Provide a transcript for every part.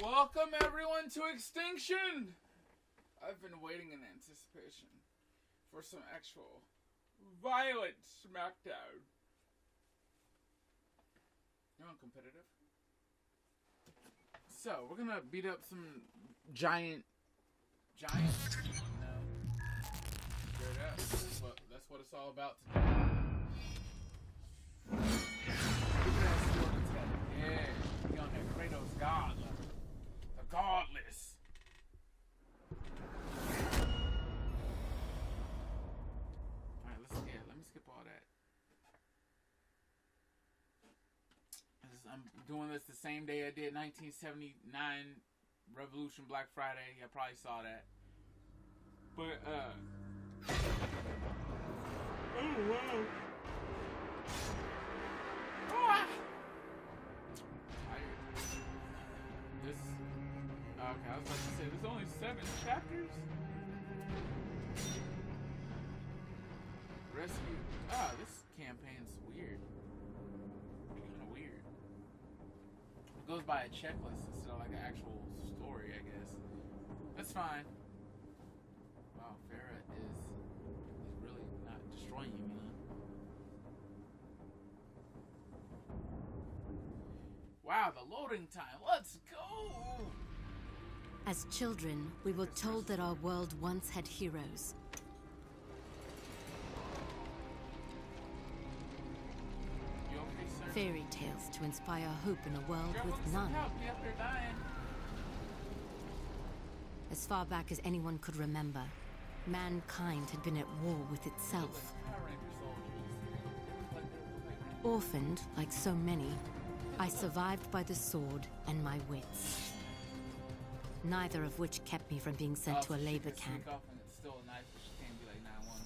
Welcome everyone to Extinction! I've been waiting in anticipation for some actual violent smackdown. You want competitive? So, we're gonna beat up some giant? No. Straight up. That's what it's all about today. Look at that sword attack. Yeah. Young and Kratos God. The godless. Alright, let me skip all that. I'm doing this the same day I did 1979 Revolution Black Friday. I probably saw that. But, oh, wow. Ah! This, okay, I was about to say, there's only 7 chapters? Rescue. Ah, this campaign's weird. Kind of weird. It goes by a checklist instead of like an actual story, I guess. That's fine. Wow, Farah is really not destroying you, man. Wow, the loading time. Let's go! As children, we were told that our world once had heroes. You okay, sir? Fairy tales to inspire hope in a world with Some none. help. You up there dying. As far back as anyone could remember, mankind had been at war with itself. Power Ranger soldiers. Orphaned, like so many, I survived by the sword and my wits. Neither of which kept me from being sent to a labor camp. Off and it's still a knife, but she can't be like 911.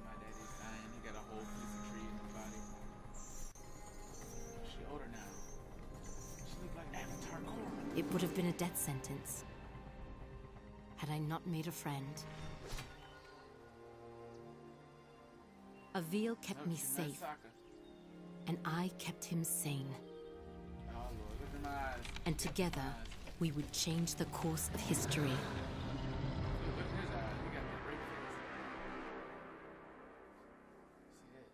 My daddy's dying. He got a whole piece of tree in his body. She older now. She looked like Avatar Korra. It would have been a death sentence had I not made a friend. Avil kept me safe, and I kept him sane. Oh, Lord, look at my eyes. And together, we would change the course of history. Look at his eyes. He got that great face. See it?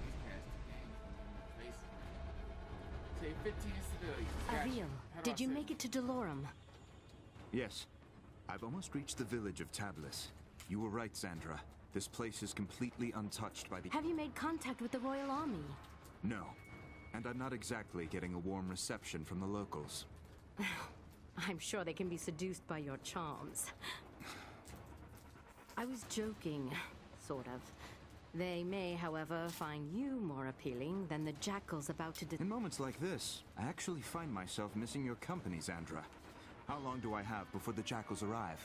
He's past the game. Face it. Say 15 civilians. Gotcha. Avil, How do I did you say make it to Delorum? Yes. I've almost reached the village of Tablis. You were right, Sandra. This place is completely untouched by the... Have you made contact with the Royal Army? No. And I'm not exactly getting a warm reception from the locals. I'm sure they can be seduced by your charms. I was joking, sort of. They may, however, find you more appealing than the jackals about to... In moments like this, I actually find myself missing your company, Sandra. How long do I have before the jackals arrive?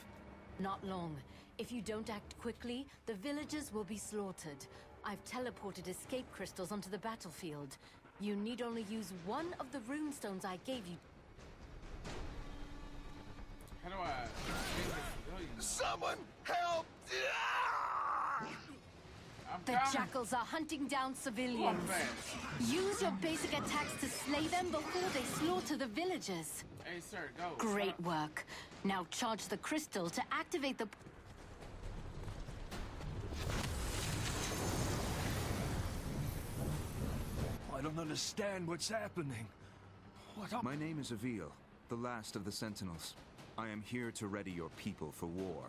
Not long. If you don't act quickly, the villagers will be slaughtered. I've teleported escape crystals onto the battlefield. You need only use one of the runestones I gave you. How do I change the civilians? Someone help! I'm The coming. jackals are hunting down civilians. Come fast. Use your basic attacks to slay them before they slaughter the villagers. Hey, sir, go. Great Stop. work. Now charge the crystal to activate the... I don't understand what's happening. My name is Avil, the last of the Sentinels. I am here to ready your people for war.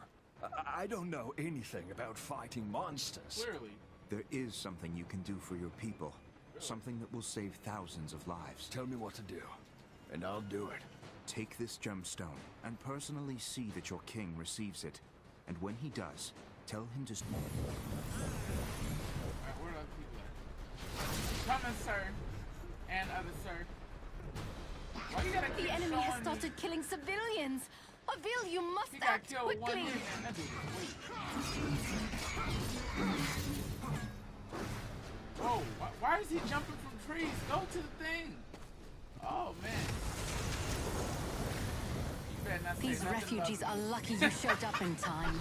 I don't know anything about fighting monsters. Clearly. There is something you can do for your people. Something that will save thousands of lives. Tell me what to do, and I'll do it. Take this gemstone and personally see that your king receives it. And when he does, tell him to... Alright, where are the people at? Coming, sir. And other sir. Why you gotta keep The enemy has showing started me? killing civilians! Avil, you must He got act killed with one quickly! hit, man. That dude is weak. Whoa, why is he jumping from trees? Go to the thing. Oh, man. You better not say These nothing refugees about are lucky you showed up in time.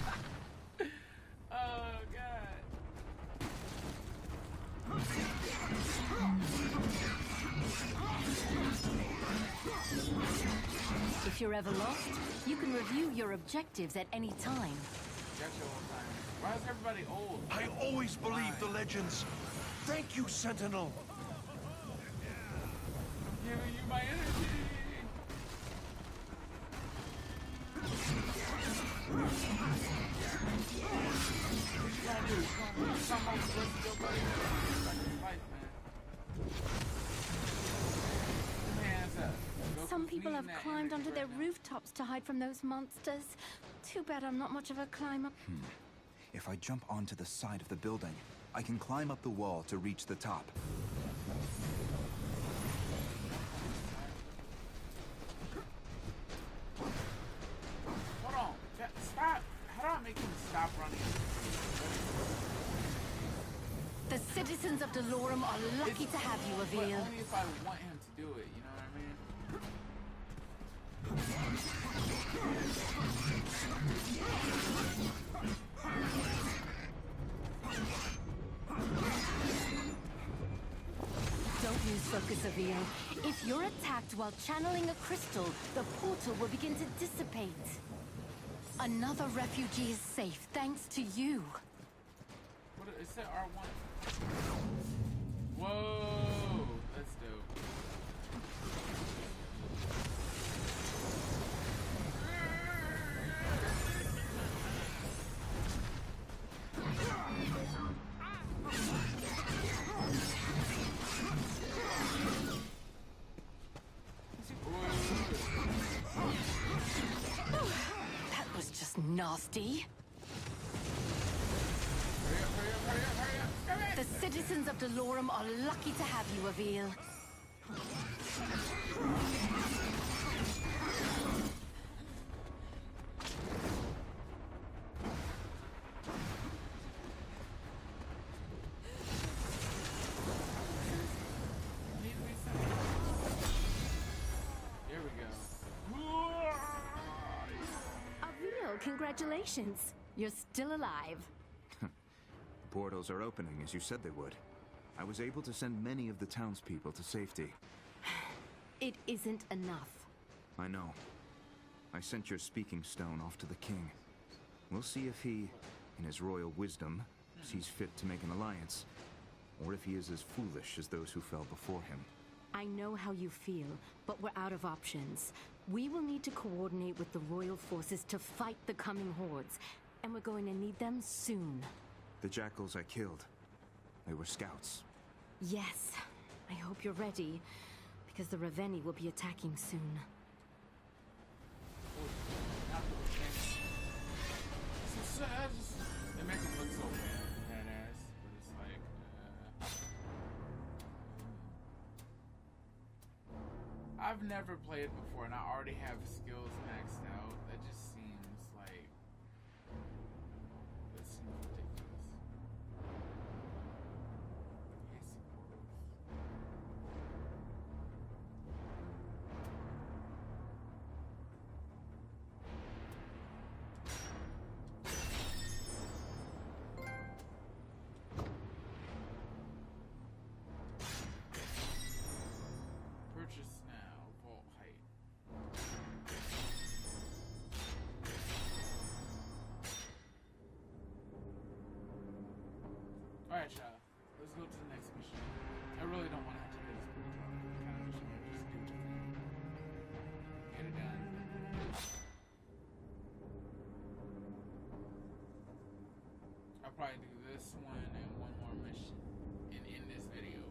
Oh, God. you're ever lost, you can review your objectives at any time. Got your old time. Why is everybody old? I always believed the legends. Thank you, Sentinel. I'm giving you my energy. Some people have climbed onto their rooftops to hide from those monsters. Too bad I'm not much of a climber. If I jump onto the side of the building, I can climb up the wall to reach the top. Hold on. Stop. How do I make him stop running? The citizens of Delorum are lucky to have you, But Avil. only if I want him to do it, you know what I mean? Don't lose focus, Avil. If you're attacked while channeling a crystal, the portal will begin to dissipate. Another refugee is safe thanks to you. What it said R1. Whoa, that's dope. That was just nasty. Hurry up, hurry up, hurry up, hurry up. Come here. The citizens of Delorum are lucky to have you, Avil. Need to be sent. There we go. Avil, congratulations. You're still alive. Portals are opening as you said they would. I was able to send many of the townspeople to safety. It isn't enough. I know. I sent your speaking stone off to the king. We'll see if he, in his royal wisdom, sees fit to make an alliance, or if he is as foolish as those who fell before him. I know how you feel, but we're out of options. We will need to coordinate with the royal forces to fight the coming hordes, and we're going to need them soon. The jackals I killed, they were scouts. Yes, I hope you're ready, because the Raveni will be attacking soon. Not the thing. They make him look so badass, but it's like, I've never played before, and I already have skills maxed out. That just seems like, that seems ridiculous. Yes, purchase now, vault height. Alright, y'all. Let's go to the next mission. I really don't want to have to do this pretty kind of mission. Just do the thing. Get it done. I'll probably do this one and one more mission and end this video.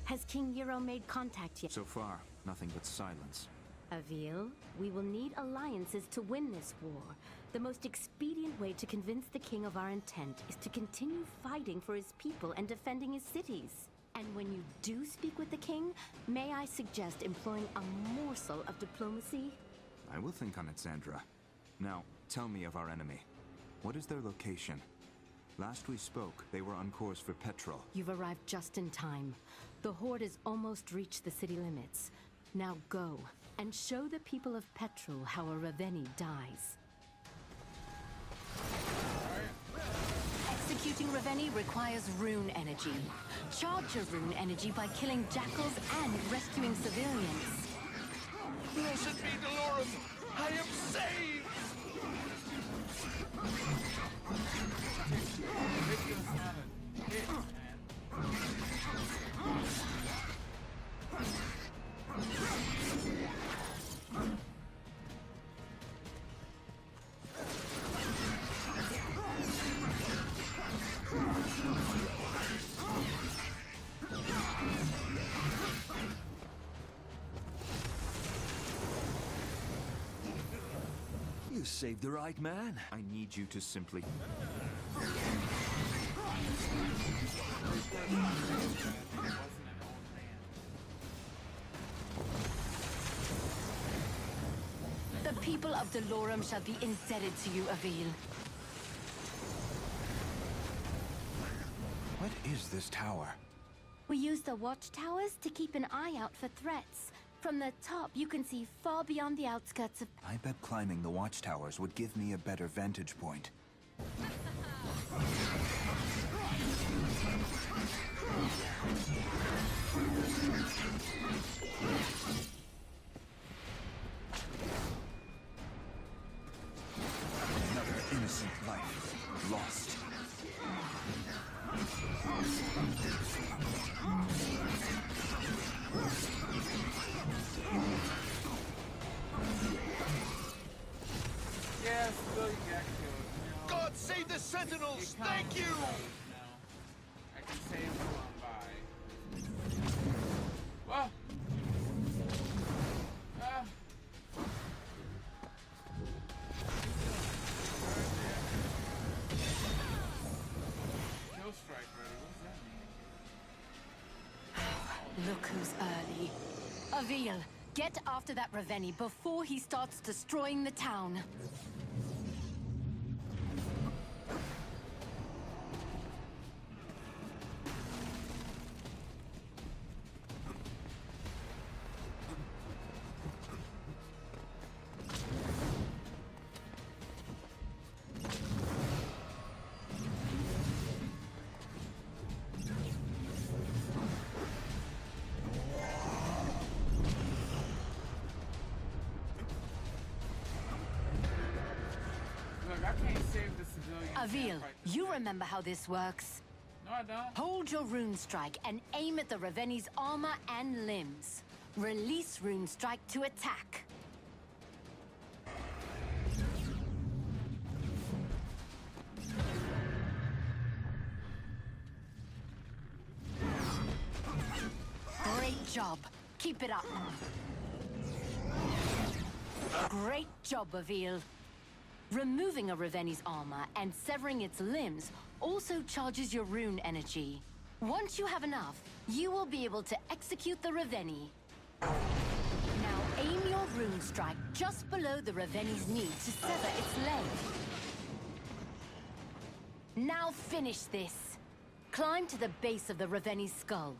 Has King Euro made contact yet? So far, nothing but silence. Avil, we will need alliances to win this war. The most expedient way to convince the king of our intent is to continue fighting for his people and defending his cities. And when you do speak with the king, may I suggest employing a morsel of diplomacy? I will think on it, Sandra. Now, tell me of our enemy. What is their location? Last we spoke, they were on course for Petrol. You've arrived just in time. The Horde has almost reached the city limits. Now go, and show the people of Petrol how a Raveni dies. Executing Raveni requires rune energy. Charge your rune energy by killing jackals and rescuing civilians. Blessed be Delorum! I am saved! Ridiculous amount of hits, man. You saved the right man. I need you to simply... Wasn't an old man. The people of Delorum shall be indebted to you, Avil. What is this tower? We use the watchtowers to keep an eye out for threats. From the top, you can see far beyond the outskirts of... I bet climbing the watchtowers would give me a better vantage point. Another innocent life lost. Yes, Billy got killed. God save the Sentinels! Thank you! I can say him by. Whoa! Ah! Kill strike, brother. What does that mean? Look who's early. Avil, get after that Raveni before he starts destroying the town. Look, I can't save the civilians. Avil, you remember how this works. No, I don't. Hold your rune strike and aim at the Raveni's armor and limbs. Release rune strike to attack. Great job. Keep it up. Great job, Avil. Removing a Raveni's armor and severing its limbs also charges your rune energy. Once you have enough, you will be able to execute the Raveni. Now aim your rune strike just below the Raveni's knee to sever its leg. Now finish this. Climb to the base of the Raveni's skull.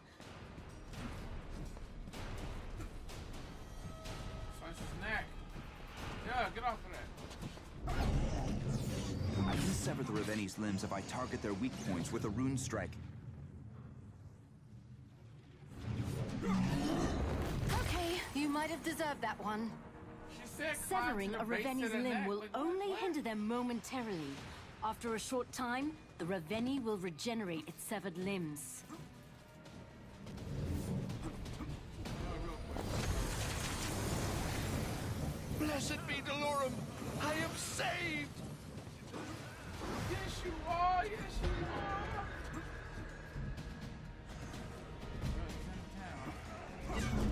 Slice his neck. Yeah, get off of that. I can sever the Raveni's limbs if I target their weak points with a rune strike. Okay, you might have deserved that one. She said climb Severing to a the base of Raveni's the limb neck. will Like, what? only What? hinder them momentarily. After a short time, the Raveni will regenerate its severed limbs. Blessed be Delorum! I am saved! Yes, you are. Yes, you are. Bro, he's in town.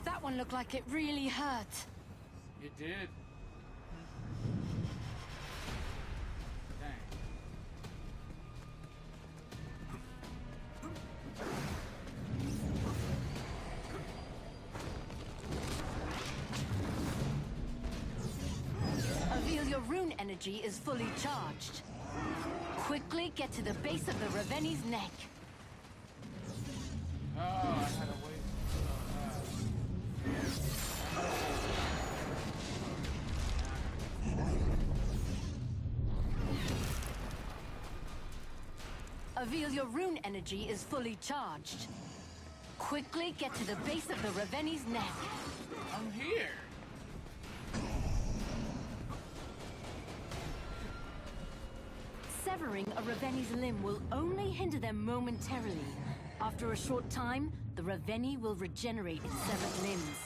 That one looked like it really hurt. It did. energy is fully charged. Quickly get to the base of the Raveni's neck. Oh, I had to wait. Avil, your rune energy is fully charged. Quickly get to the base of the Raveni's neck. I'm here. Severing a Raveni's limb will only hinder them momentarily. After a short time, the Raveni will regenerate its severed limbs.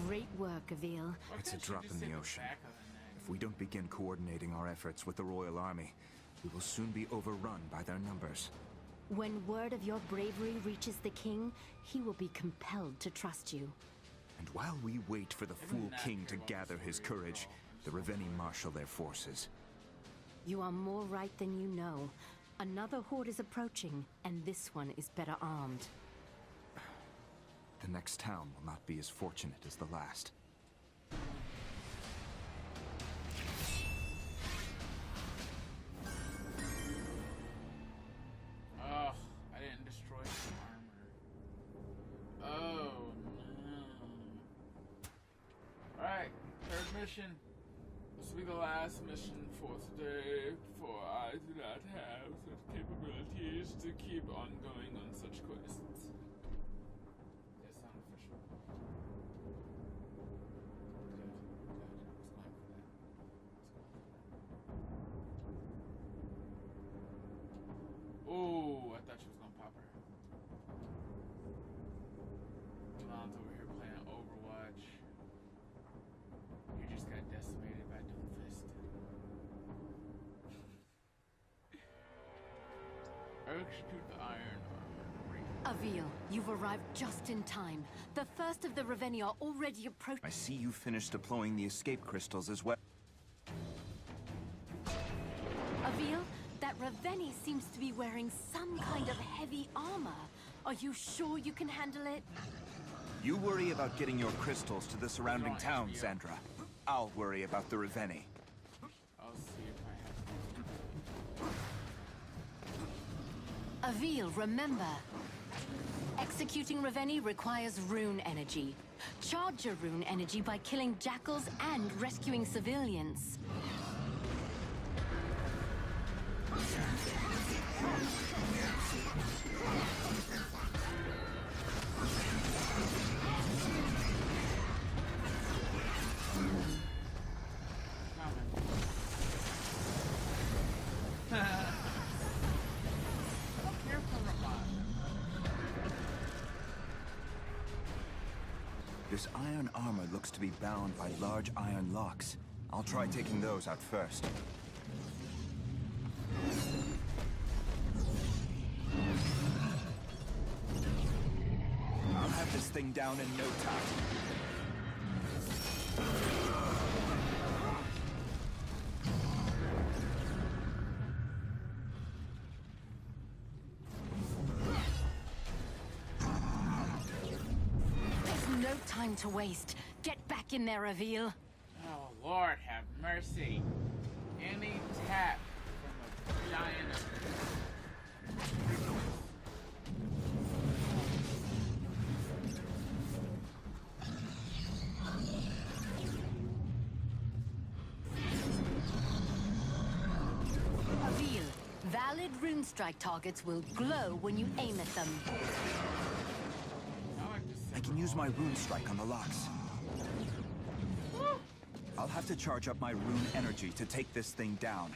Great work, Avil. It's a drop in the ocean. If we don't begin coordinating our efforts with the Royal Army, we will soon be overrun by their numbers. When word of your bravery reaches the king, he will be compelled to trust you. And while we wait for the fool king to gather his courage, the Raveni marshal their forces. You are more right than you know. Another horde is approaching, and this one is better armed. The next town will not be as fortunate as the last. Oh, I didn't destroy the armor. Oh, no. Alright, third mission. This will be the last mission for today, for I do not have such capabilities to keep on going on such quests. Yes, unofficial. Good, good. I was going for that. Oh, I thought she was gonna pop her. John's over here playing Overwatch. You just got decimated by Doomfist. Execute the iron armor. Avil, you've arrived just in time. The first of the Raveni are already approaching. I see you finished deploying the escape crystals as well. Avil, that Raveni seems to be wearing some kind of heavy armor. Are you sure you can handle it? You worry about getting your crystals to the surrounding towns, Sandra. I'll worry about the Raveni. I'll see if I have. Avil, remember. Executing Raveni requires rune energy. Charge your rune energy by killing jackals and rescuing civilians. This iron armor looks to be bound by large iron locks. I'll try taking those out first. I'll have this thing down in no time. No time to waste. Get back in there, Avil. Oh, Lord, have mercy. Any tap from a giant. Avil, valid rune strike targets will glow when you aim at them. I can use my rune strike on the locks. I'll have to charge up my rune energy to take this thing down.